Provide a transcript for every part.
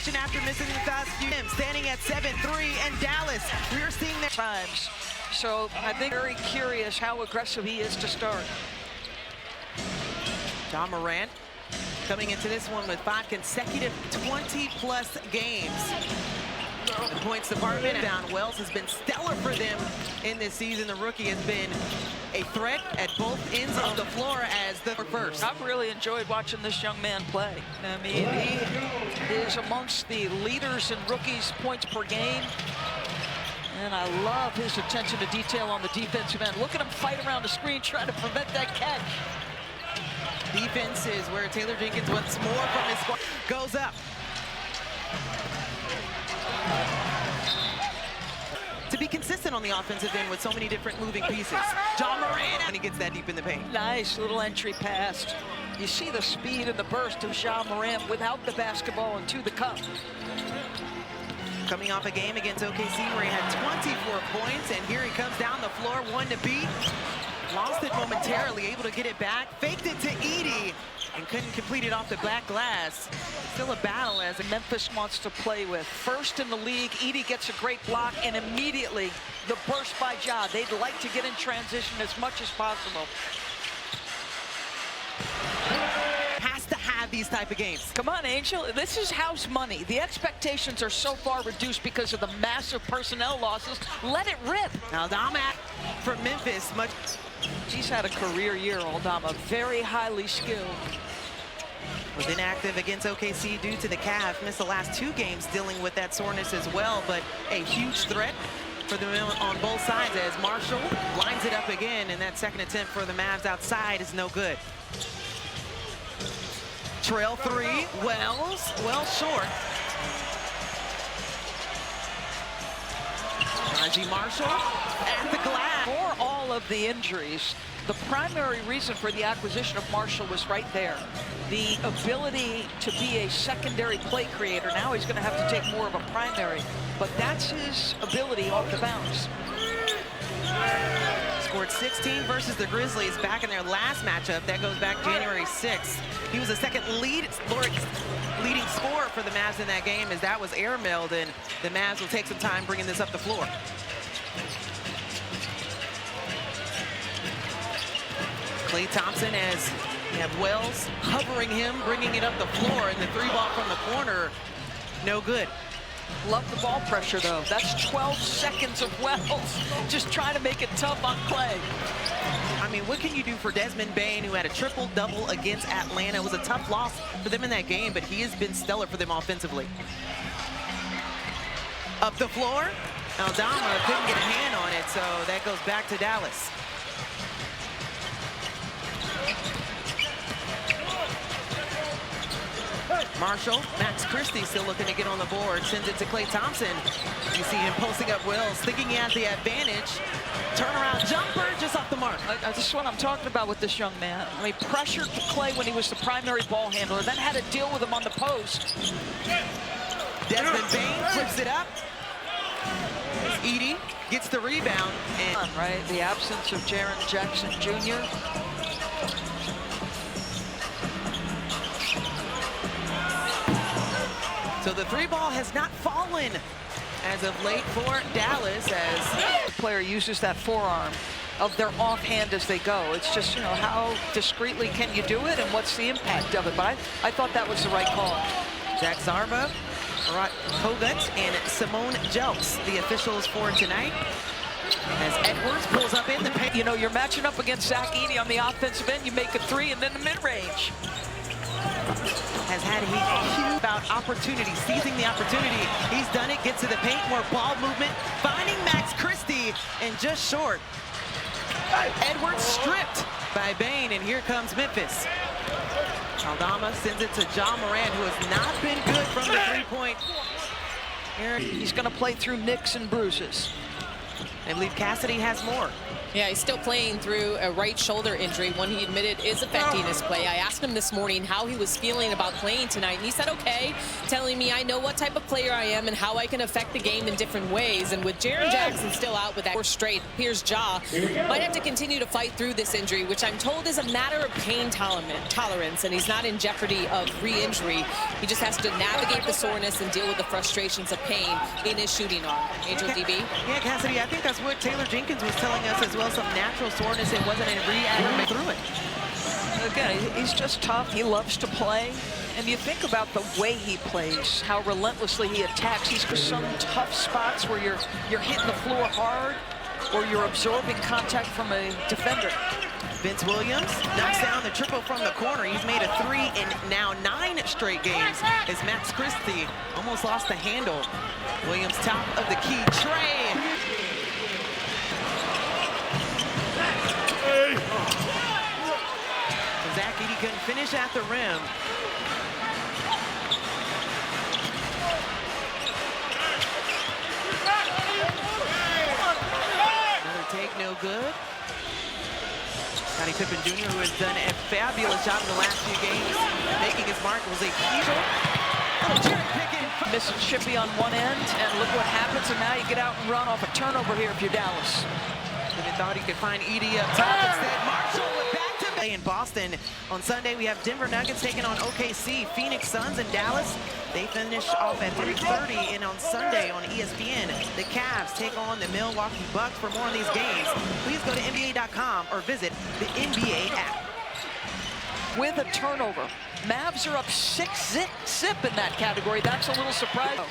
situation after missing the past few games. Standing at 7-3, and Dallas, we're seeing their times. So I think very curious how aggressive he is to start. Ja Morant coming into this one with 5 consecutive 20-plus games. The points department down. Wells has been stellar for them in this season. The rookie has been a threat at both ends of the floor as the first. I've really enjoyed watching this young man play. I mean, he is amongst the leaders in rookies points per game. And I love his attention to detail on the defensive end. Look at him fight around the screen trying to prevent that catch. Defense is where Taylor Jenkins wants more from his squad. Goes up. To be consistent on the offensive end with so many different moving pieces. Ja Morant, when he gets that deep in the paint. Nice little entry pass. You see the speed and the burst of Ja Morant without the basketball and to the cup. Coming off a game against OKC where he had 24 points, and here he comes down the floor, one to beat. Lost it momentarily, able to get it back, faked it to Edey, and couldn't complete it off the black glass. Still a battle as Memphis wants to play with. First in the league, Edey gets a great block, and immediately the burst by Ja. They'd like to get in transition as much as possible. Has to have these type of games. Come on, Angel. This is house money. The expectations are so far reduced because of the massive personnel losses. Let it rip. Aldama for Memphis. He's had a career year, Aldama. Very highly skilled. Was inactive against OKC due to the calf. Missed the last 2 games dealing with that soreness as well, but a huge threat for them on both sides as Marshall lines it up again, and that second attempt for the Mavs outside is no good. Trail 3, Wells, well short. Najee Marshall at the glass. For all of the injuries, the primary reason for the acquisition of Marshall was right there. The ability to be a secondary play creator. Now he's going to have to take more of a primary, but that's his ability off the bounce. Scored 16 versus the Grizzlies back in their last matchup. That goes back January 6th. He was the second leading scorer for the Mavs in that game as that was airmailed, and the Mavs will take some time bringing this up the floor. Klay Thompson as you have Wells hovering him, bringing it up the floor, and the 3-ball from the corner, no good. Love the ball pressure, though. That's 12 seconds of Wells just trying to make it tough on Klay. I mean, what can you do for Desmond Bane, who had a triple-double against Atlanta? It was a tough loss for them in that game, but he has been stellar for them offensively. Up the floor, Aldama couldn't get a hand on it, so that goes back to Dallas. Marshall, Max Christie still looking to get on the board, sends it to Klay Thompson. You see him posting up Wells, thinking he has the advantage. Turnaround jumper, just off the mark. This is what I'm talking about with this young man. I mean, pressured Klay when he was the primary ball handler, then had to deal with him on the post. Desmond Bane flips it up. Edey gets the rebound. And right, the absence of Jaren Jackson Jr. So the 3-ball has not fallen as of late for Dallas as the player uses that forearm of their offhand as they go. It's just, you know, how discreetly can you do it and what's the impact of it? But I thought that was the right call. Jack Zarba, Marat Kogut, and Simone Jelks, the officials for tonight. As Edwards pulls up in the paint. You know, you're matching up against Zach Edey on the offensive end. You make a 3 and then the mid-range. Has had a huge about opportunity, seizing the opportunity. He's done it, gets to the paint, more ball movement, finding Max Christie, and just short. Edwards stripped by Bane, and here comes Memphis. Aldama sends it to Ja Morant, who has not been good from the 3-point. He's going to play through nicks and bruises. I believe Cassidy has more. Yeah, he's still playing through a right shoulder injury, one he admitted is affecting his play. I asked him this morning how he was feeling about playing tonight, and he said, okay, telling me I know what type of player I am and how I can affect the game in different ways. And with Jaren Jackson still out with that 4 straight, here's Ja. Might have to continue to fight through this injury, which I'm told is a matter of pain tolerance, and he's not in jeopardy of re-injury. He just has to navigate the soreness and deal with the frustrations of pain in his shooting arm. Angel DB? Yeah, Cassidy, I think that's what Taylor Jenkins was telling us as well. Some natural soreness. It wasn't a re-aggravate through it. Again, he's just tough. He loves to play. And you think about the way he plays, how relentlessly he attacks. He's got some tough spots where you're hitting the floor hard or you're absorbing contact from a defender. Vince Williams knocks down the triple from the corner. He's made a 3 in now 9 straight games as Max Christie almost lost the handle. Williams top of the key tray. Zach Edey couldn't finish at the rim. Another take, no good. Scottie Pippen Jr., who has done a fabulous job in the last few games, making his mark, was a key. Mississippi on one end, and look what happens, and now you get out and run off a turnover here if you're Dallas. And thought he could find Edey up top. Instead, Marshall went back to in Boston. On Sunday, we have Denver Nuggets taking on OKC, Phoenix Suns, and Dallas. They finish off at 3:30, and on Sunday on ESPN, the Cavs take on the Milwaukee Bucks. For more on these games, please go to NBA.com or visit the NBA app. With a turnover, Mavs are up 6-zip in that category. That's a little surprising.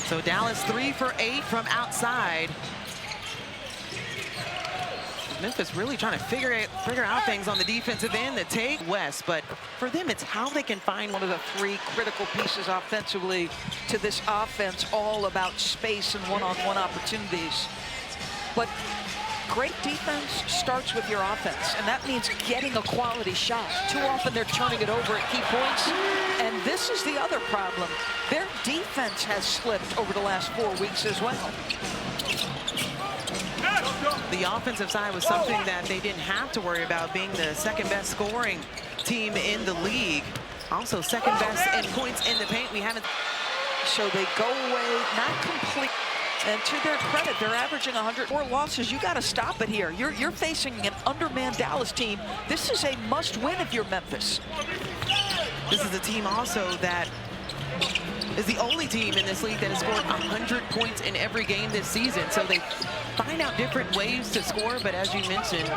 So Dallas 3 for 8 from outside. Memphis really trying to figure out things on the defensive end, the take West, but for them it's how they can find one of the 3 critical pieces offensively to this offense, all about space and one-on-one opportunities. But great defense starts with your offense, and that means getting a quality shot. Too often they're turning it over at key points, and this is the other problem. Their defense has slipped over the last 4 weeks as well. The offensive side was something that they didn't have to worry about, being the second best scoring team in the league. Also second best in points in the paint. We haven't. So they go away, not complete. And to their credit, they're averaging 104 losses. You got to stop it here. You're facing an undermanned Dallas team. This is a must-win if you're Memphis. This is a team also that is the only team in this league that has scored 100 points in every game this season. So they find out different ways to score, but as you mentioned,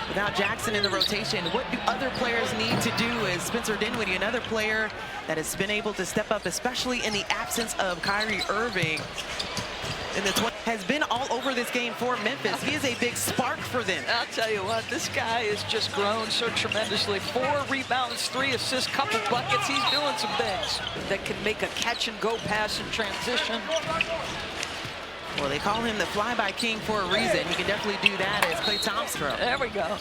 without Jackson in the rotation, what do other players need to do? Is Spencer Dinwiddie another player that has been able to step up, especially in the absence of Kyrie Irving? And the has been all over this game for Memphis. He is a big spark for them. I'll tell you what, this guy has just grown so tremendously. 4 rebounds, 3 assists, couple buckets. He's doing some things that can make a catch-and-go pass in transition. Well, they call him the flyby king for a reason. He can definitely do that as Klay Thompson. There we go.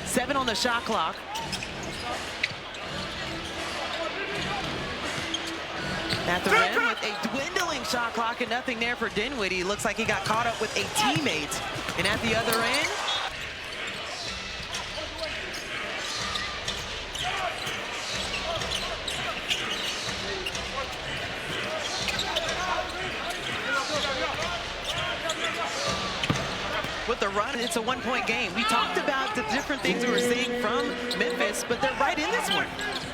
7 on the shot clock. At the rim with a dwindling shot clock and nothing there for Dinwiddie. Looks like he got caught up with a teammate. And at the other end, with the run, it's a 1-point game. We talked about the different things we were seeing from Memphis, but they're right in this one.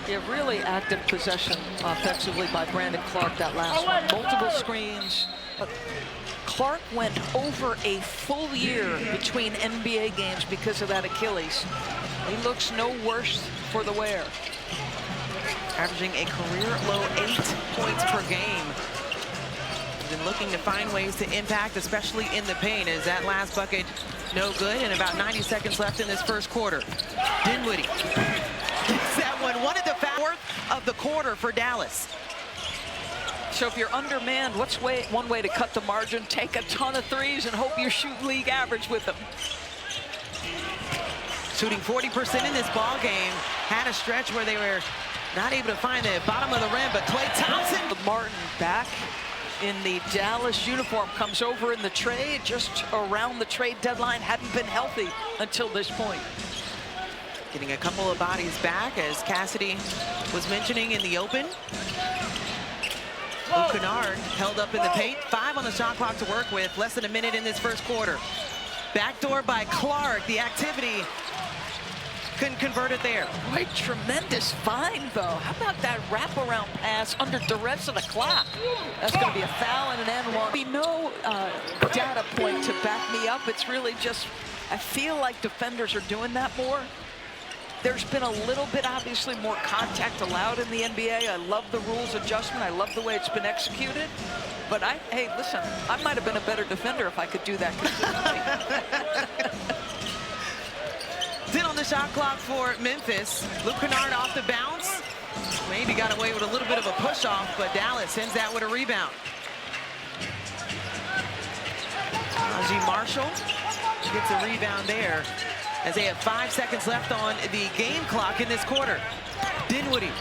Yeah, really active possession offensively by Brandon Clark that last one. Multiple screens. Clark went over a full year between NBA games because of that Achilles. He looks no worse for the wear. Averaging a career low 8 points per game. Been looking to find ways to impact, especially in the paint. Is that last bucket no good? And about 90 seconds left in this first quarter. Dinwiddie gets that one at the 4th of the quarter for Dallas. So if you're undermanned, what's one way to cut the margin? Take a ton of threes and hope you shoot league average with them. Shooting 40% in this ball game. Had a stretch where they were not able to find the bottom of the rim, but Klay Thompson. Martin back in the Dallas uniform comes over in the trade, just around the trade deadline, hadn't been healthy until this point. Getting a couple of bodies back, as Cassidy was mentioning in the open. Luke Kennard held up in the paint. 5 on the shot clock to work with. Less than a minute in this first quarter. Backdoor by Clark. The activity couldn't convert it there. Right, tremendous find, though. How about that wraparound pass under duress of the clock? That's going to be a foul and an N1. Be no data point to back me up. It's really just, I feel like defenders are doing that more. There's been a little bit, obviously, more contact allowed in the NBA. I love the rules adjustment. I love the way it's been executed. But hey, listen, I might have been a better defender if I could do that consistently. 10 on the shot clock for Memphis. Luke Kennard off the bounce. Maybe got away with a little bit of a push-off, but Dallas sends that with a rebound. Najee Marshall gets a rebound there, as they have 5 seconds left on the game clock in this quarter. Dinwiddie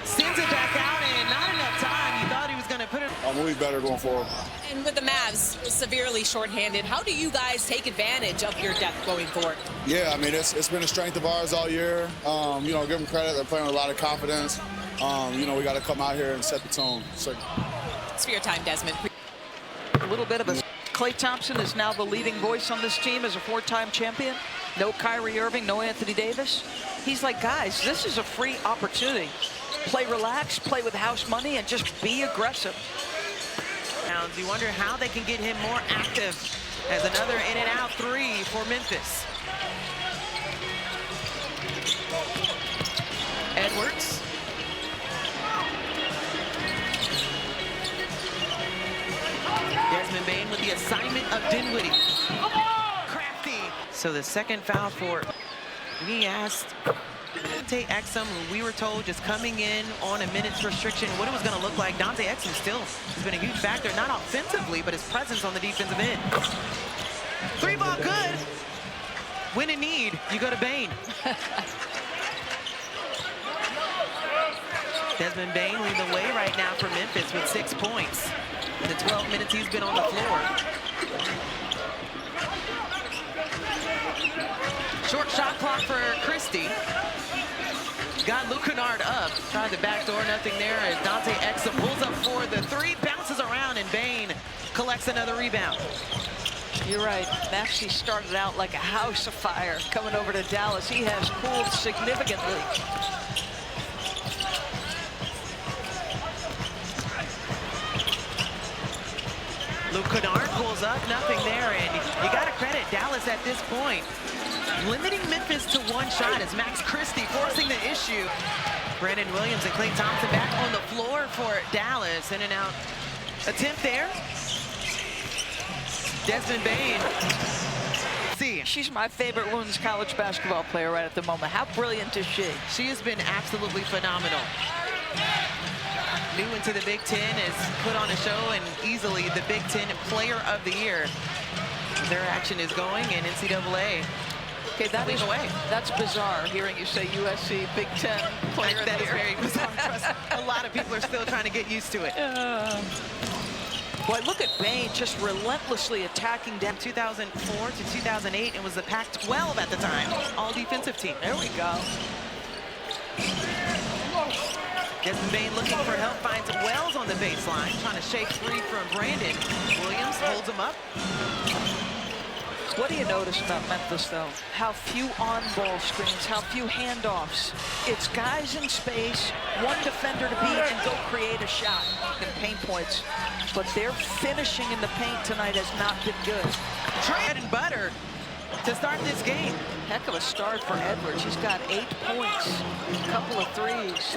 sends it back out, and not enough time. He thought he was going to put it. We'll be better going forward. And with the Mavs severely shorthanded, how do you guys take advantage of your depth going forward? Yeah, I mean, it's been a strength of ours all year. You know, give them credit. They're playing with a lot of confidence. You know, we got to come out here and set the tone. So. It's for your time, Desmond. A little bit of a... Klay Thompson is now the leading voice on this team as a 4-time champion. No Kyrie Irving, no Anthony Davis. He's like, guys, this is a free opportunity. Play relaxed, play with house money, and just be aggressive. You wonder how they can get him more active, as another in-and-out 3 for Memphis. Edwards. Desmond Bane with the assignment of Dinwiddie. Crafty. So the second foul for, we asked Dante Exum, who we were told just coming in on a minutes restriction, what it was going to look like. Dante Exum still has been a huge factor, not offensively, but his presence on the defensive end. 3-ball good. When in need, you go to Bane. Desmond Bane leading the way right now for Memphis with 6 points in the 12 minutes he's been on the floor. Short shot clock for Christie. Got Luke Kennard up. Tried the backdoor, nothing there, as Dante Exum pulls up for the 3, bounces around, and Bane collects another rebound. You're right. Maxey started out like a house of fire coming over to Dallas. He has cooled significantly. Luke Kennard pulls up, nothing there, and you got to credit Dallas at this point. Limiting Memphis to 1 shot as Max Christie forcing the issue. Brandon Williams and Klay Thompson back on the floor for Dallas. In and out attempt there. Desmond Bane. She's my favorite women's college basketball player right at the moment. How brilliant is she? She has been absolutely phenomenal. New into the Big Ten, has put on a show, and easily the Big Ten Player of the Year. Their action is going, and NCAA. Okay, that's bizarre, hearing you say USC Big Ten Player of the Year. That is very bizarre. A lot of people are still trying to get used to it. Boy, look at Bane just relentlessly attacking down. 2004 to 2008, and was the Pac-12 at the time. All defensive team. There we go. Desmond Bane looking for help, finds Wells on the baseline, trying to shake free from Brandon. Williams holds him up. What do you notice about Memphis, though? How few on-ball screens, how few handoffs. It's guys in space, one defender to beat, and go create a shot and paint points. But their finishing in the paint tonight has not been good. Bread and butter to start this game. Heck of a start for Edwards. He's got 8 points, a couple of threes.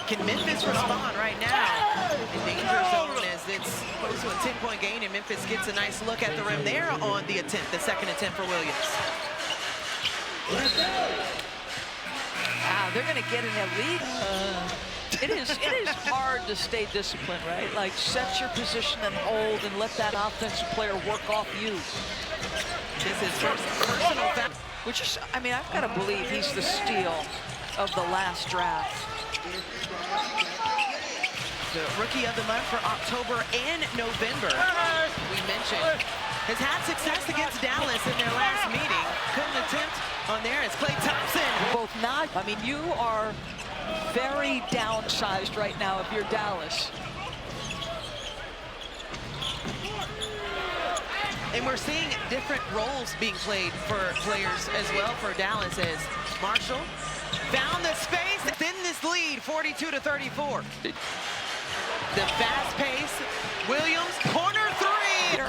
Can Memphis respond right now? In danger zone, as it's close to a 10-point gain, and Memphis gets a nice look at the rim there on the attempt, the second attempt for Williams. Wow, they're going to get an elite. It is hard to stay disciplined, right? Like, set your position and hold and let that offensive player work off you. This is personal foul. Which is, I mean, I've got to believe he's the steal of the last draft. The rookie of the month for October and November, we mentioned, has had success against Dallas in their last meeting. Couldn't attempt on there as Klay Thompson. Both not. I mean, you are very downsized right now if you're Dallas. And we're seeing different roles being played for players as well for Dallas as Marshall found the space within this lead, 42-34. The fast pace, Williams, corner three.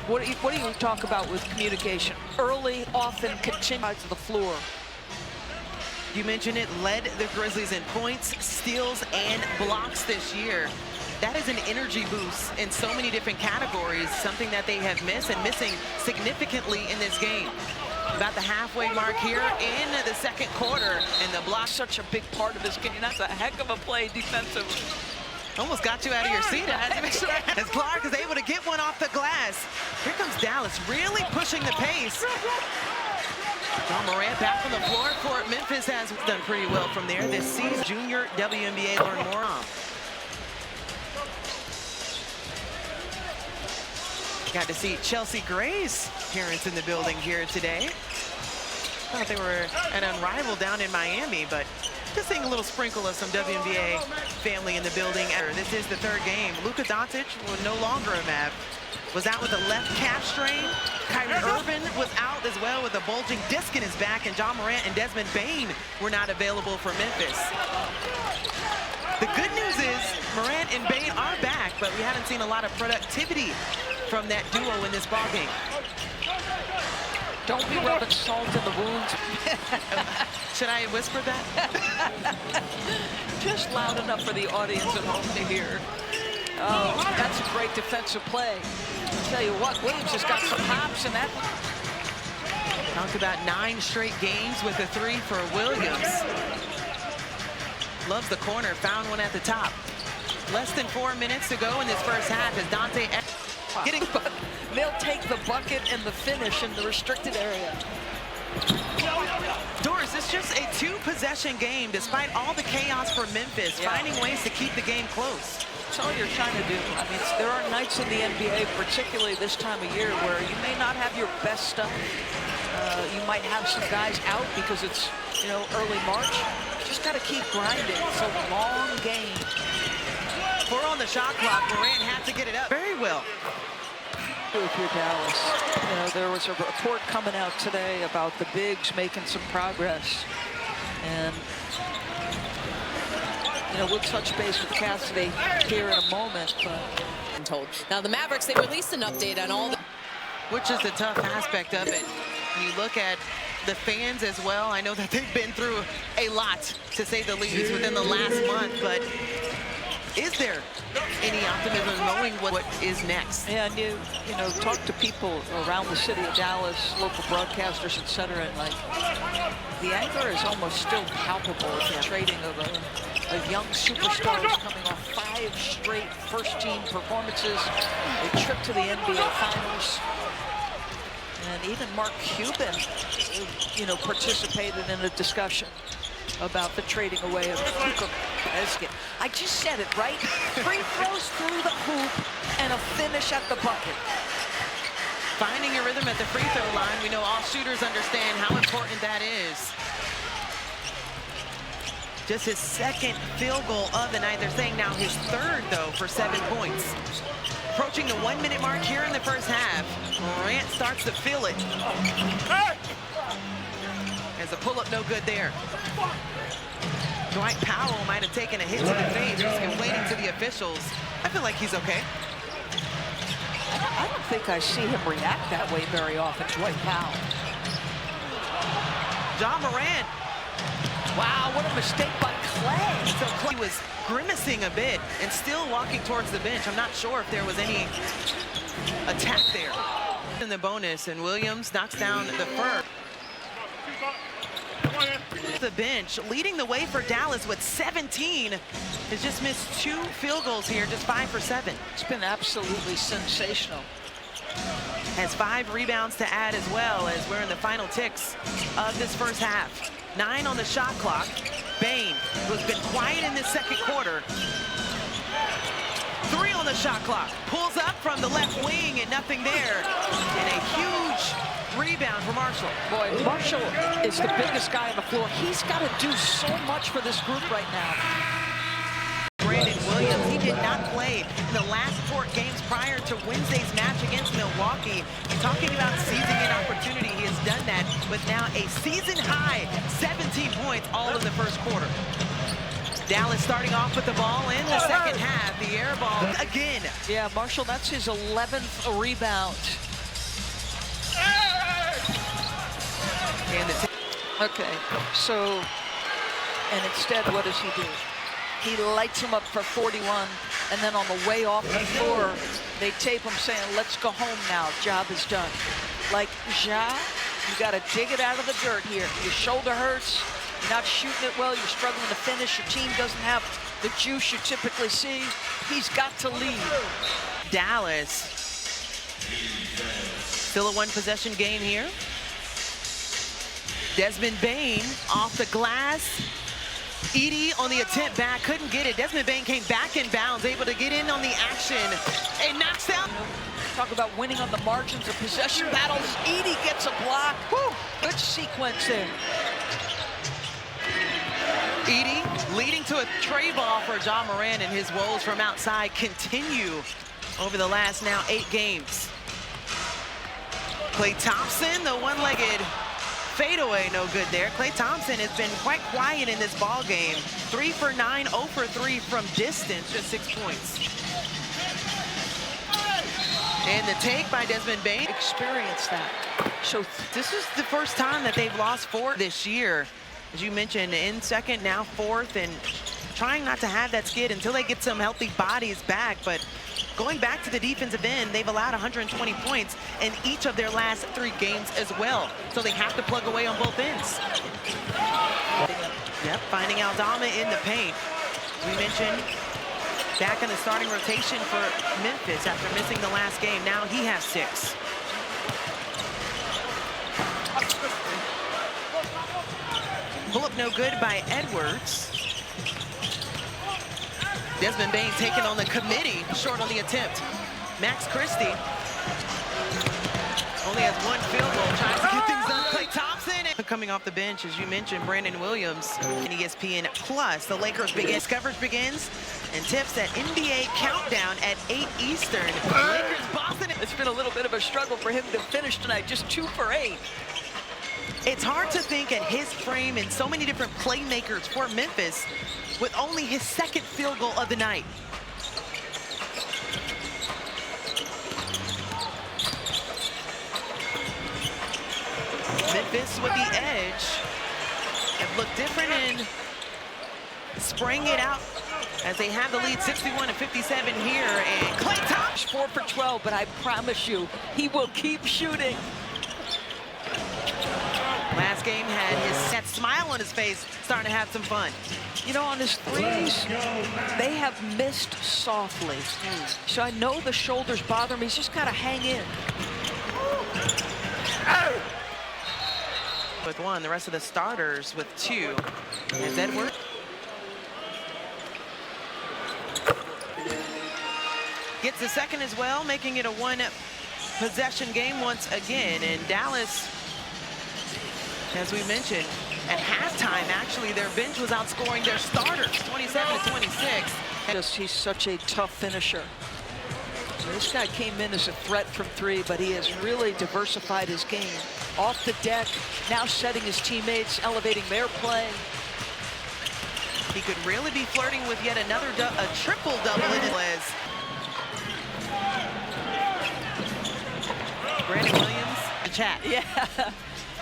What do you talk about with communication? Early, often, continue to the floor. You mentioned it, led the Grizzlies in points, steals, and blocks this year. That is an energy boost in so many different categories, something that they have missed and missing significantly in this game. About the halfway mark here in the second quarter, and the block. Such a big part of this game. That's a heck of a play defensively. Almost got you out of your seat as Clark is able to get one off the glass. Here comes Dallas, really pushing the pace. John Morant back on the floor for it. Memphis has done pretty well from there this season. Junior WNBA, learn more on. Got to see Chelsea Gray's parents in the building here today. Thought they were an unrivaled down in Miami, but just seeing a little sprinkle of some WNBA family in the building. This is the third game. Luka Doncic was no longer a Mav. Was out with a left calf strain. Kyrie Irving was out as well with a bulging disc in his back, and John Morant and Desmond Bane were not available for Memphis. The good news is Morant and Bane are back, but we haven't seen a lot of productivity from that duo in this ballgame. Don't be rubbing salt in the wounds. Should I whisper that? Just loud enough for the audience at home to hear. Oh, that's a great defensive play. I'll tell you what, Williams has got some hops in that. Talked about 9 straight games with a 3 for Williams. Loves the corner, found one at the top. Less than 4 minutes to go in this first half as Dante getting. They'll take the bucket and the finish in the restricted area. Doris, it's just a 2-possession game despite all the chaos for Memphis, finding ways to keep the game close. That's all you're trying to do. I mean, there are nights in the NBA, particularly this time of year, where you may not have your best stuff. You might have some guys out because it's, early March. Just got to keep grinding. It's a long game. 4 on the shot clock. Morant had to get it up very well. If you're Dallas, there was a report coming out today about the bigs making some progress, and we'll touch base with Cassidy here in a moment. I'm told. Now the Mavericks, they released an update on all the, which is the tough aspect of it. When you look at the fans as well, I know that they've been through a lot, to say the least, within the last month, but is there any optimism knowing what is next? Yeah, and talk to people around the city of Dallas, local broadcasters, etc., and like the anger is almost still palpable with the trading of a young superstars coming off 5 straight first-team performances, a trip to the NBA Finals, and even Mark Cuban, participated in a discussion about the trading away of Luka. I just said it, right? Free throws through the hoop and a finish at the bucket. Finding your rhythm at the free throw line. We know all shooters understand how important that is. Just his 2nd field goal of the night. They're saying now his 3rd, though, for 7 points. Approaching the 1-minute mark here in the first half. Morant starts to feel it. As a pull-up, no good there. Dwight Powell might have taken a hit to the face, just complaining to the officials. I feel like he's okay. I don't think I see him react that way very often, Dwight Powell. John Morant. Wow, what a mistake by Klay. So Klay was grimacing a bit and still walking towards the bench. I'm not sure if there was any attack there. In the bonus, and Williams knocks down the first. The bench leading the way for Dallas with 17, has just missed 2 field goals here, just 5 for 7. It's been absolutely sensational. Has 5 rebounds to add as well, as we're in the final ticks of this first half. 9 on the shot clock. Bane who's been quiet in this second quarter. 3 on the shot clock. Pulls up from the left wing and nothing there. And a huge rebound for Marshall. Boy, Marshall is the biggest guy on the floor. He's got to do so much for this group right now. Brandon Williams, he did not play in the last 4 games prior to Wednesday's match against Milwaukee. Talking about seizing an opportunity, he has done that with now a season-high 17 points all in the first quarter. Dallas starting off with the ball in the second half. The air ball again. Yeah, Marshall, that's his 11th rebound. And Okay, so, and instead, what does he do? He lights him up for 41, and then on the way off the floor, they tape him saying, let's go home now, job is done. Like, Ja, you gotta dig it out of the dirt here. Your shoulder hurts, you're not shooting it well, you're struggling to finish, your team doesn't have the juice you typically see. He's got to lead. Dallas. Still a 1-possession game here. Desmond Bane off the glass. Edey on the attempt back, couldn't get it. Desmond Bane came back in bounds, able to get in on the action and knocks down. Talk about winning on the margins of possession battles. Edey gets a block. Whew, good sequence there. Edey leading to a tray ball for Ja Morant, and his woes from outside continue over the last now 8 games. Klay Thompson, the one-legged fadeaway, no good there. Klay Thompson has been quite quiet in this ball game. 3 for 9, 0 for 3 from distance, just 6 points. And the take by Desmond Bane. Experience that. So this is the first time that they've lost 4 this year. As you mentioned, in second, now 4th, and trying not to have that skid until they get some healthy bodies back. But going back to the defensive end, they've allowed 120 points in each of their last 3 games as well. So they have to plug away on both ends. Yep, finding Aldama in the paint. We mentioned back in the starting rotation for Memphis after missing the last game. Now he has 6. Pull-up no good by Edwards. Desmond Bane taken on the committee, short on the attempt. Max Christie only has 1 field goal, trying to get things done. Klay Thompson coming off the bench, as you mentioned, Brandon Williams and ESPN Plus. The Lakers begins, coverage begins, and tips that NBA countdown at 8 Eastern. Lakers, Boston. It's been a little bit of a struggle for him to finish tonight, just 2 for 8. It's hard to think at his frame and so many different playmakers for Memphis with only his 2nd field goal of the night. Memphis with the edge have looked different in spraying it out as they have the lead 61-57 here. And Klay Thompson 4 for 12, but I promise you, he will keep shooting. Last game had that smile on his face, starting to have some fun. You know, on his threes, they have missed softly. So I know the shoulders bother him. He's just got to hang in. With 1, the rest of the starters with 2. As Edwards. Gets the 2nd as well, making it a 1-possession game once again. And Dallas, as we mentioned, at halftime, actually, their bench was outscoring their starters, 27-26. He's such a tough finisher. This guy came in as a threat from 3, but he has really diversified his game. Off the deck, now setting his teammates, elevating their play. He could really be flirting with yet another triple-double in his legs. Brandon Williams, the chat. Yeah,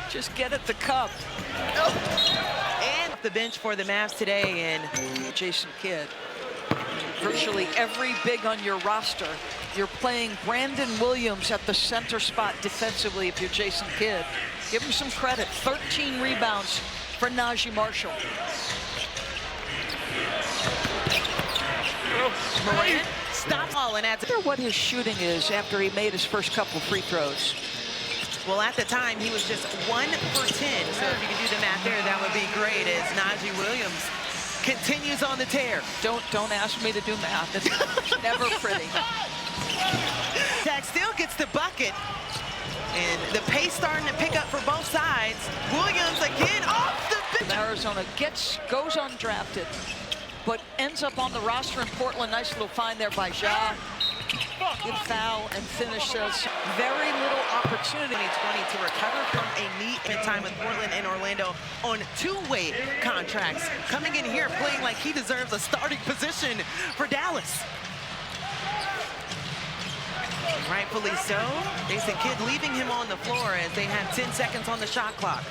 just get at the cup. And the bench for the Mavs today, and Jason Kidd. Virtually every big on your roster, you're playing Brandon Williams at the center spot defensively if you're Jason Kidd. Give him some credit. 13 rebounds for Najee Marshall. Morant stops all and adds. I wonder what his shooting is after he made his first couple free throws. Well, at the time, he was just 1 for 10. So if you can do the math there, that would be great, as Najee Williams continues on the tear. Don't ask me to do math. It's never pretty. Jack still gets the bucket. And the pace starting to pick up for both sides. Williams again off the bench. Arizona goes undrafted, but ends up on the roster in Portland. Nice little find there by Ja. Good foul and finish. Very little opportunity. 2020 to recover from a knee in time with Portland and Orlando on two-way contracts. Coming in here playing like he deserves a starting position for Dallas. Rightfully so. Jason Kidd leaving him on the floor as they have 10 seconds on the shot clock.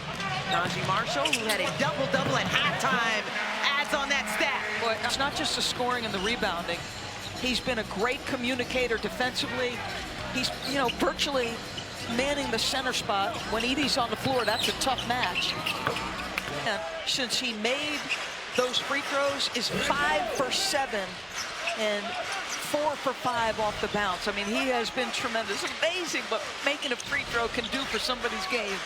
Najee Marshall, who had a double-double at halftime, adds on that stat. Boy, it's not just the scoring and the rebounding. He's been a great communicator defensively. He's, virtually manning the center spot. When Edey's on the floor, that's a tough match. And since he made those free throws, is 5 for 7 and 4 for 5 off the bounce. I mean, he has been tremendous. Amazing what making a free throw can do for somebody's game.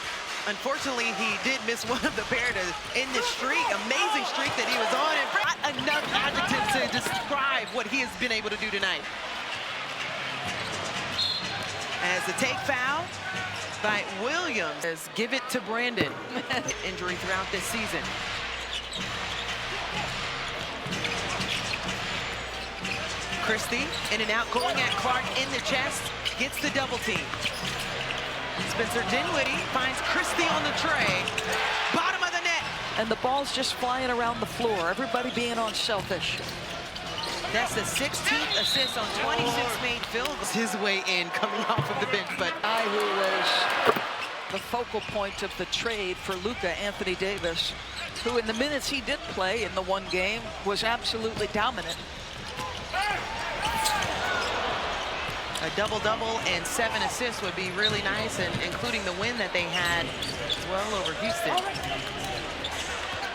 Unfortunately, he did miss one of the pair to end the streak, amazing streak that he was on, and not enough adjectives to describe what he has been able to do tonight. As the take foul by Williams, as give it to Brandon. Injury throughout this season. Christie in and out, going at Clark in the chest, gets the double team. Spencer Dinwiddie finds Christie on the tray, bottom of the net. And the ball's just flying around the floor, everybody being unselfish. That's the 16th assist on 26 made field goals. His way in coming off of the bench, but Guy who was the focal point of the trade for Luka, Anthony Davis, who in the minutes he did play in the one game was absolutely dominant. a double-double and 7 assists would be really nice, and including the win that they had as well over Houston.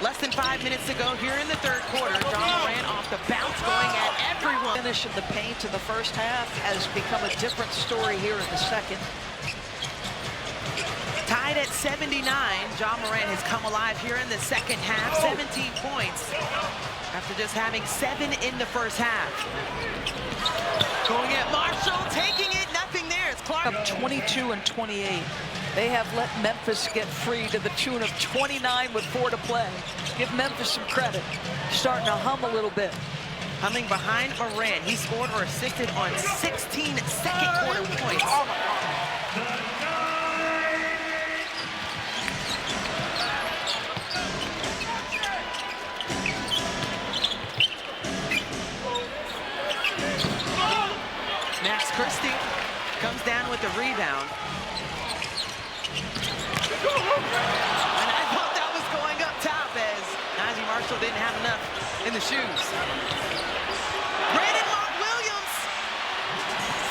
Less than 5 minutes to go here in the third quarter. John Morant off the bounce, going at everyone. Finish in the paint in the first half has become a different story here in the second. Tied at 79, John Morant has come alive here in the second half. 17 points after just having 7 in the first half. Going at Marshall, taking it, nothing there. It's Clark. Up 22 and 28. They have let Memphis get free to the tune of 29 with 4 to play. Give Memphis some credit. Starting to hum a little bit. Humming behind Morant. He scored or assisted on 16 second quarter points. Max Christie comes down with the rebound. And I thought that was going up top as Najee Marshall didn't have enough in the shoes. Brandon Williams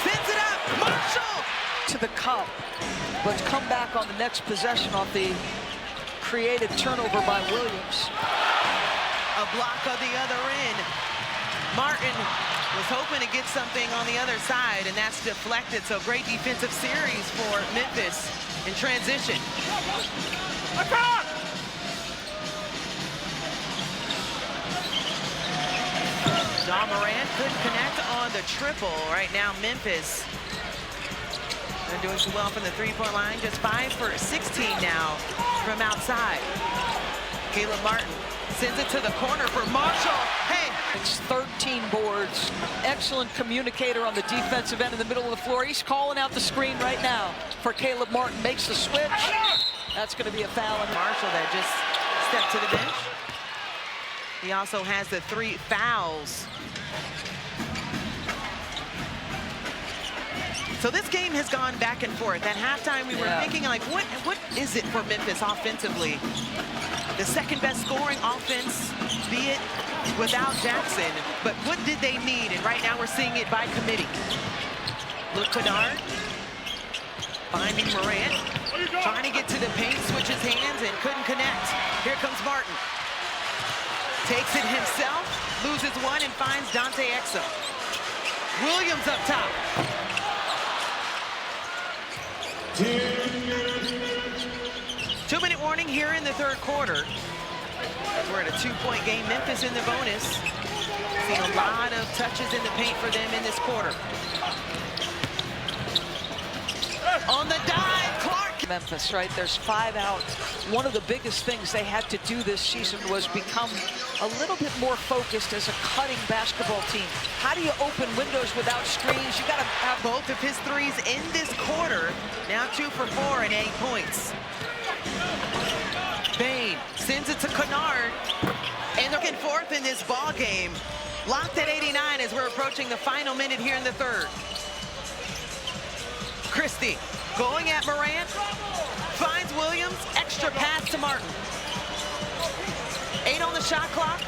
sends it up. Marshall to the cup, but come back on the next possession off the created turnover by Williams. A block on the other end. Martin was hoping to get something on the other side, and that's deflected. So great defensive series for Memphis in transition. John Morant couldn't connect on the triple. Right now, Memphis, they're doing so well from the three-point line. Just 5 for 16 now from outside. Caleb Martin sends it to the corner for Marshall. Hey! It's 13 boards. Excellent communicator on the defensive end in the middle of the floor. He's calling out the screen right now for Caleb Martin. Makes the switch. That's going to be a foul. And Marshall that just stepped to the bench. He also has the 3 fouls. So this game has gone back and forth. At halftime, we were thinking, like, what is it for Memphis offensively? The second best scoring offense, be it without Jackson. But what did they need? And right now we're seeing it by committee. Luke Kennard finding Morant, trying to get to the paint, switches hands and couldn't connect. Here comes Martin. Takes it himself, loses one and finds Dante Exum. Williams up top. 2-minute warning here in the third quarter. We're at a 2-point game. Memphis in the bonus. Seen a lot of touches in the paint for them in this quarter. On the dive, Clark. Memphis, right? There's 5 out. One of the biggest things they had to do this season was become a little bit more focused as a cutting basketball team. How do you open windows without screens? You got to have Both of his threes in this quarter. Now 2 for 4 and 8 points. Bain sends it to Kennard. And they're looking fourth in this ball game. Locked at 89 as we're approaching the final minute here in the third. Christie going at Morant. Finds Williams. Extra pass to Martin. 8 on the shot clock.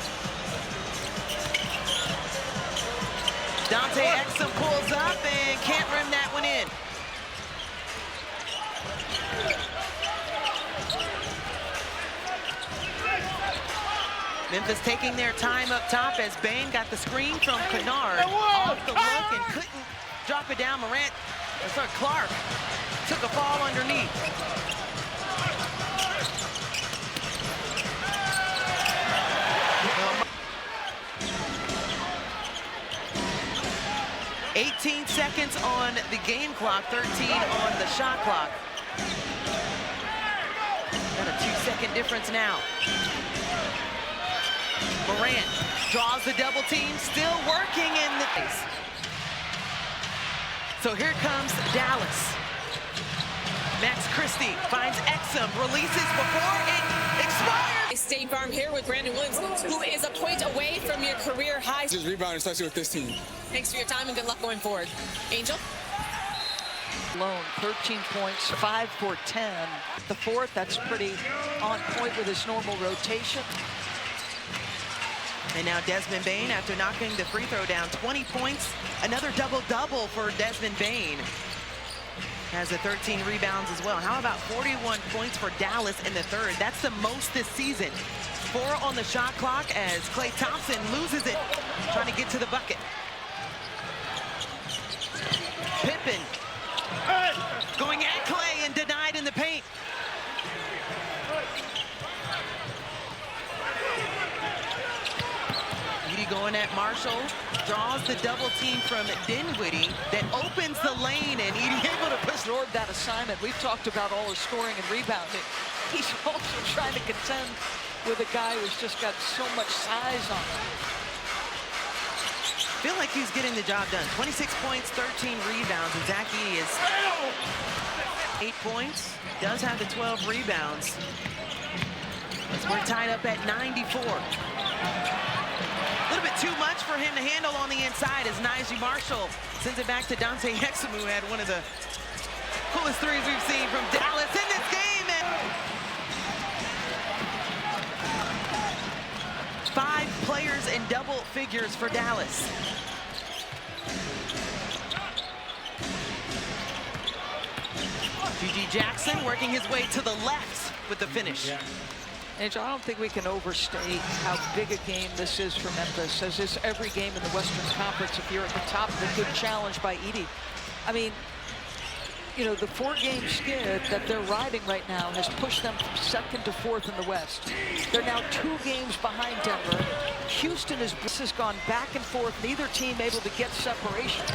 Dante Exum pulls up and can't rim that one in. Memphis taking their time up top as Bain got the screen from Kennard. Off the look and couldn't drop it down. Morant, sorry, Clark took a fall underneath. Well, 18 seconds on the game clock, 13 on the shot clock. Got a 2-second difference now. Morant draws the double team, still working in the face. So here comes Dallas. Max Christie finds Exum, releases before it expires. State Farm here with Brandon Williams, who is a point away from your career high. Just rebounding, especially with this team. Thanks for your time and good luck going forward. Angel? Lone, 13 points, 5 for 10. The fourth, that's pretty on point with his normal rotation. And now Desmond Bain, after knocking the free throw down, 20 points, another double-double for Desmond Bain. Has the 13 rebounds as well. How about 41 points for Dallas in the third? That's the most this season. 4 on the shot clock as Klay Thompson loses it, trying to get to the bucket. Pippen going at Klay and denied in the paint. Going at Marshall, draws the double team from Dinwiddie that opens the lane, and Edie able to push Absorbed that assignment. We've talked about all his scoring and rebounding. He's also trying to contend with a guy who's just got so much size on him. Feel like he's getting the job done. 26 points, 13 rebounds, and Zach Edey is 8 points. Does have the 12 rebounds. As we're tied up at 94. A little bit too much for him to handle on the inside as Najee Marshall sends it back to Dante Exum, who had one of the coolest threes we've seen from Dallas in this game. And 5 players in double figures for Dallas. G.G. Jackson working his way to the left with the finish. Angel, I don't think we can overstate how big a game this is for Memphis, as is every game in the Western Conference if you're at the top of a good challenge by Edey. I mean, you know, the 4-game skid that they're riding right now has pushed them from 2nd to 4th in the West. They're now 2 games behind Denver. Houston has gone back and forth, neither team able to get separation.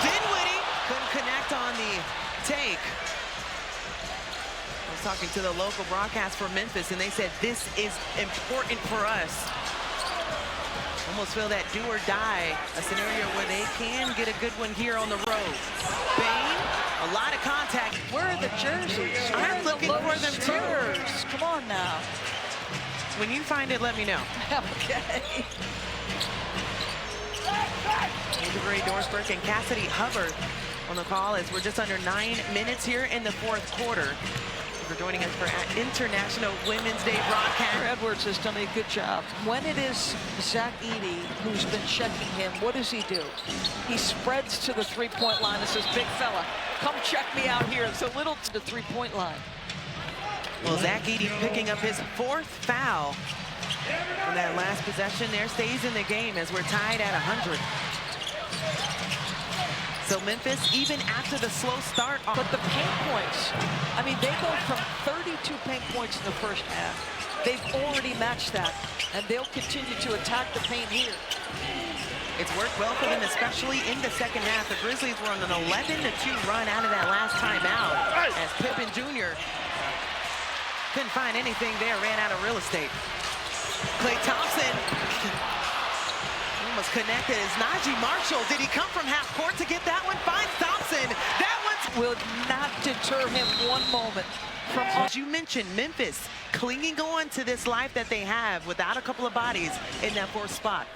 Dinwiddie couldn't connect on the take. I was talking to the local broadcast for Memphis, and they said this is important for us. Almost feel that do or die, a scenario where they can get a good one here on the road. Bain, a lot of contact. Where are the jerseys? I'm looking for them too. Come on now. When you find it, let me know. Okay. Avery Dorsberg and Cassidy Hubbard on the call as we're just under 9 minutes here in the 4th quarter. For joining us for International Women's Day broadcast. Edwards has done a good job. When it is Zach Edey who's been checking him, what does he do? He spreads to the 3-point line and says, big fella, come check me out here. It's a little to the 3-point line. Well, Zach Edey picking up his 4th foul on that last possession there, stays in the game as we're tied at 100. So Memphis, even after the slow start. But the paint points, I mean, they go from 32 paint points in the first half. They've already matched that, and they'll continue to attack the paint here. It's worked well for them, especially in the second half. The Grizzlies were on an 11-2 run out of that last timeout as Pippen Jr. couldn't find anything there, ran out of real estate. Klay Thompson almost connected as Najee Marshall. Did he come from half court to get that one? Finds Thompson. That one will not deter him one moment from. As you mentioned, Memphis clinging on to this life that they have without a couple of bodies in that fourth spot.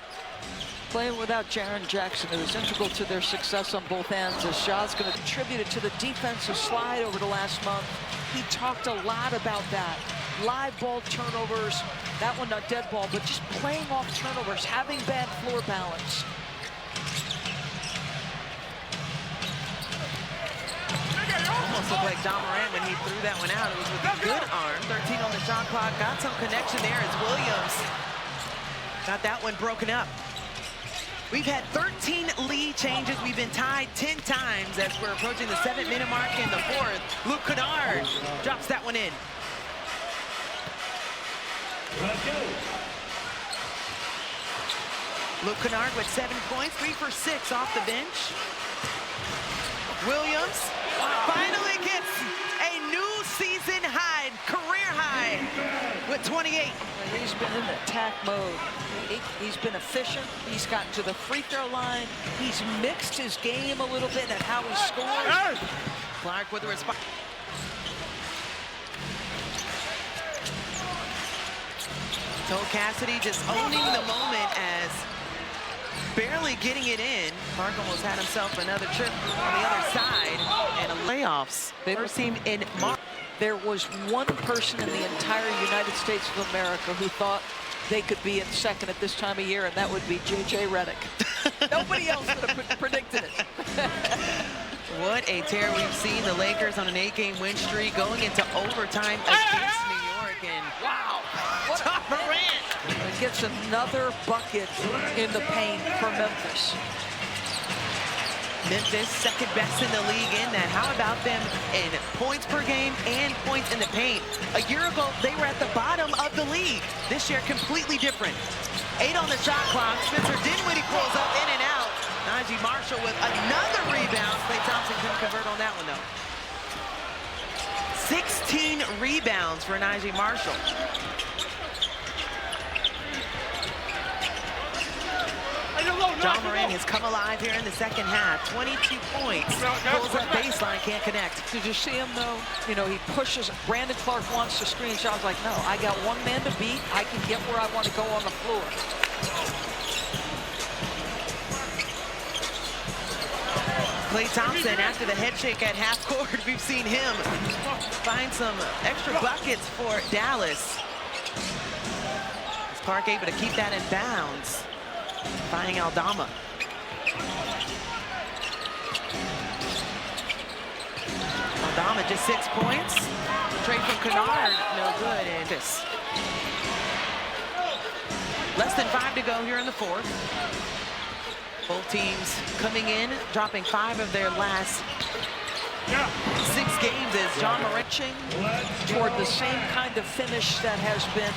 Playing without Jaren Jackson, it was integral to their success on both ends, as Shaw's going to contribute to the defensive slide over the last month. He talked a lot about that. Live ball turnovers, that one not dead ball, but just playing off turnovers, having bad floor balance. Almost looked like John Morant when he threw that one out. It was with a good arm. 13 on the shot clock. Got some connection there as Williams got that one broken up. We've had 13 lead changes. We've been tied 10 times as we're approaching the 7-minute mark in the fourth. Luke Kennard drops that one in. Luke Kennard with 7 points, 3 for 6 off the bench. Williams finally gets a new season high, career high with 28. He's been in attack mode. He's been efficient. He's gotten to the free throw line. He's mixed his game a little bit at how he scores. Clark with the response. Toe Cassidy just owning the moment as barely getting it in. Clark almost had himself another trip on the other side and a playoffs. They were seen in March. There was one person in the entire United States of America who thought they could be in second at this time of year, and that would be J.J. Redick. Nobody else would have predicted it. What a tear we've seen. The Lakers on an 8-game win streak going into overtime against New York. And wow, what John Morant gets another bucket in the paint for Memphis. Memphis, second best in the league in that. How about them in points per game and points in the paint? A year ago, they were at the bottom of the league. This year, completely different. 8 on the shot clock. Spencer Dinwiddie pulls up in and out. Najee Marshall with another rebound. Klay Thompson couldn't convert on that one, though. 16 rebounds for Najee Marshall. John Morant has come alive here in the second half. 22 points. Pulls up baseline, can't connect. Did you see him, though? You know, he pushes. Brandon Clark wants to screen. Sean's like, no, I got one man to beat. I can get where I want to go on the floor. Klay Thompson, after the head shake at half court, we've seen him find some extra buckets for Dallas. Is Clark able to keep that in bounds? Finding Aldama. Aldama just 6 points. Trade from Kennard, no good. And this. Less than 5 to go here in the fourth. Both teams coming in, dropping 5 of their last 6 games as John Morant toward the same kind of finish that has been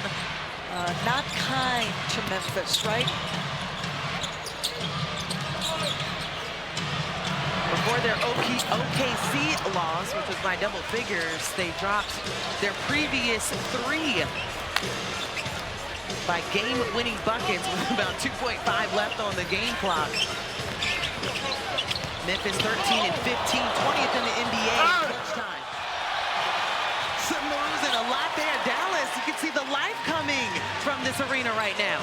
not kind to Memphis, right? Before their OKC loss, which was by double figures, they dropped their previous 3 by game-winning buckets with about 2.5 left on the game clock. Memphis 13 and 15, 20th in the NBA in clutch time. Some moves and a lot there. Dallas, you can see the life coming from this arena right now.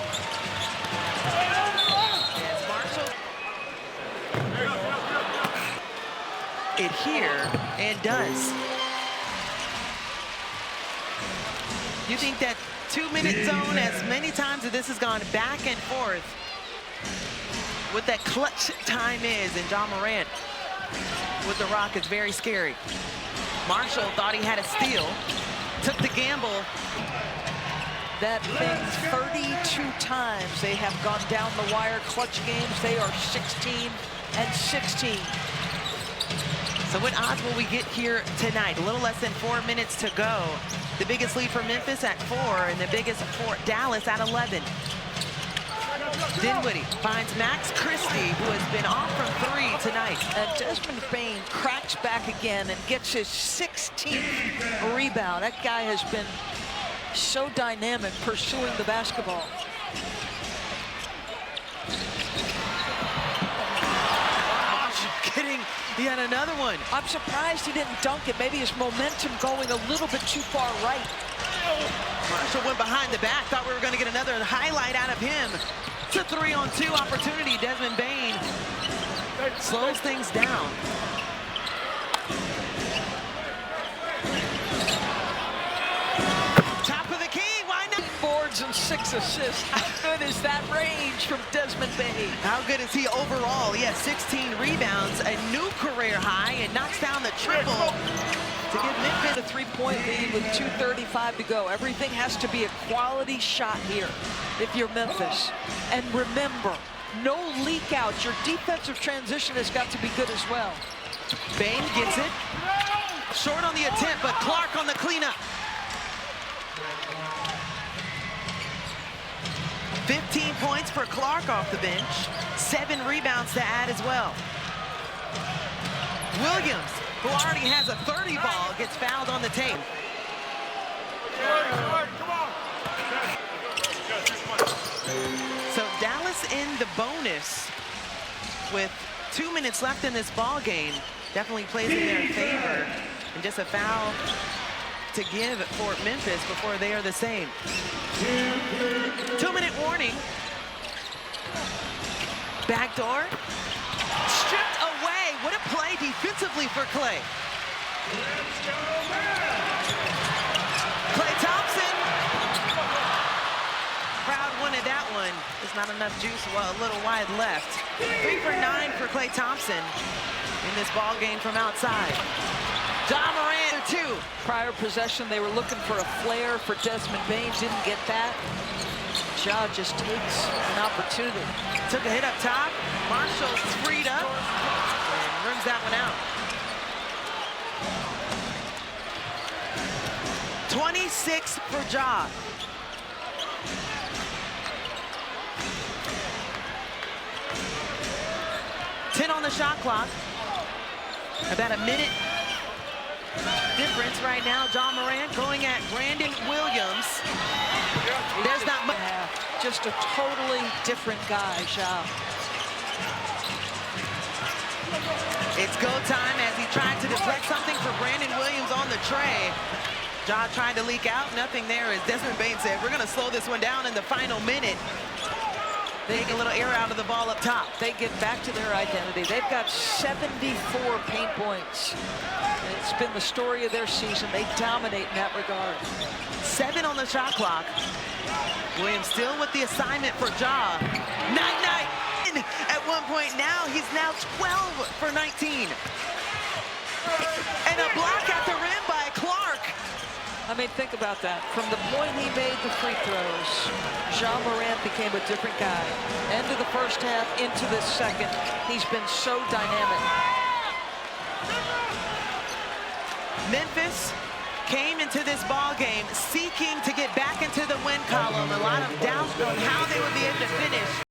Yes, Marshall. It here and does. You think that 2-minute zone, as many times as this has gone back and forth, what that clutch time is, and John Morant with the rock is very scary. Marshall thought he had a steal, took the gamble. That thing 32 times they have gone down the wire. Clutch games, they are 16 and 16. So what odds will we get here tonight? A little less than 4 minutes to go. The biggest lead for Memphis at 4 and the biggest for Dallas at 11. Dinwiddie finds Max Christie, who has been off from 3 tonight. And Desmond Bane cracks back again and gets his 16th rebound. That guy has been so dynamic pursuing the basketball. Getting yet another one. I'm surprised he didn't dunk it. Maybe his momentum going a little bit too far right. Marshall went behind the back. Thought we were going to get another highlight out of him. It's a 3-on-2 opportunity. Desmond Bane slows things down. Top of the key. Why not? 8 boards and 6 assists. How good is that range from Desmond Bane? How good is he overall? He has 16 rebounds, a new career high, and knocks down the triple to give Memphis A 3-point lead with 2:35 to go. Everything has to be a quality shot here if you're Memphis. And remember, no leak outs. Your defensive transition has got to be good as well. Bane gets it. Short on the attempt, but Clark on the cleanup. 15 points for Clark off the bench. 7 rebounds to add as well. Williams, who already has a 30 ball, gets fouled on the tape. So Dallas in the bonus with 2 minutes left in this ball game. Definitely plays in their favor. And just a foul to give for Memphis before they are the same. 2-minute warning. Backdoor. Stripped away. What a play defensively for Klay. Klay Thompson. Crowd wanted that one. There's not enough juice, well, a little wide left. 3 for 9 for Klay Thompson in this ball game from outside. John Morant, 2. Prior possession, they were looking for a flare for Desmond Bane. Didn't get that. Ja just takes an opportunity. Took a hit up top. Marshall's freed up and rims that one out. 26 for Ja. On the shot clock. About a minute difference right now. John Morant going at Brandon Williams. There's not much. Just a totally different guy, Ja. It's go time as he tried to deflect something for Brandon Williams on the tray. Ja tried to leak out. Nothing there, as Desmond Bane said. We're going to slow this one down in the final minute. Take a little air out of the ball up top. They get back to their identity. They've got 74 paint points. It's been the story of their season. They dominate in that regard. 7 on the shot clock. Williams still with the assignment for Ja. Night-night. At one point now, he's now 12 for 19. And a block at the rim by Clark. I mean, think about that. From the point he made the free throws, Ja Morant became a different guy. End of the first half, into the second. He's been so dynamic. Memphis came into this ball game seeking to get back into the win column. A lot of doubt on how they would be able to finish.